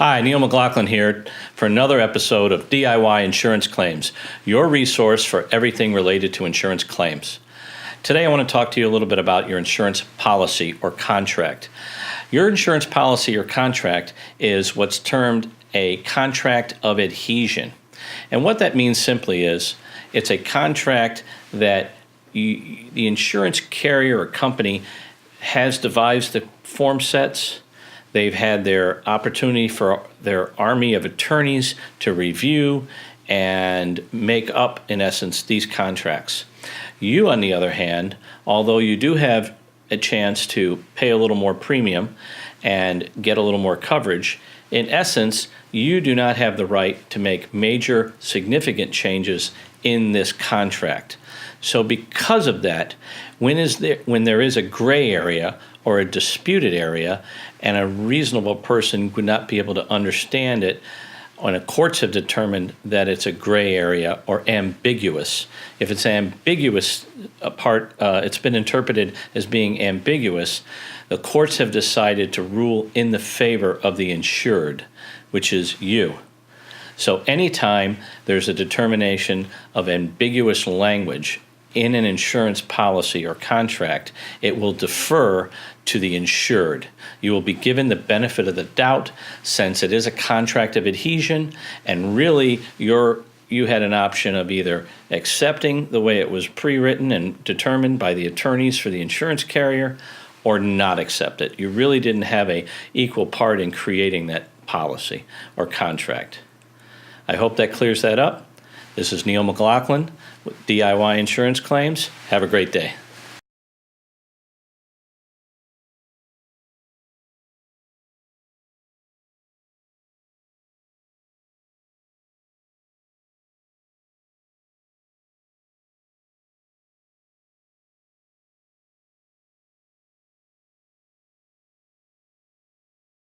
Hi, Neil McLaughlin here for another episode of DIY Insurance Claims, your resource for everything related to insurance claims. Today I want to talk to you a little bit about your insurance policy or contract. Your insurance policy or contract is what's termed a contract of adhesion. And what that means simply is it's a contract that the insurance carrier or company has devised the form sets. They've had their opportunity for their army of attorneys to review and make up, in essence, these contracts. You, on the other hand, although you do have a chance to pay a little more premium and get a little more coverage, in essence, you do not have the right to make major significant changes in this contract. So because of that, when there is a gray area or a disputed area and a reasonable person would not be able to understand it, when the courts have determined that it's a gray area or ambiguous. If it's ambiguous, it's been interpreted as being ambiguous, the courts have decided to rule in the favor of the insured, which is you. So anytime there's a determination of ambiguous language in an insurance policy or contract, it will defer to the insured. You will be given the benefit of the doubt since it is a contract of adhesion, and really you had an option of either accepting the way it was pre-written and determined by the attorneys for the insurance carrier or not accept it. You really didn't have an equal part in creating that policy or contract. I hope that clears that up. This is Neil McLaughlin with DIY Insurance Claims. Have a great day.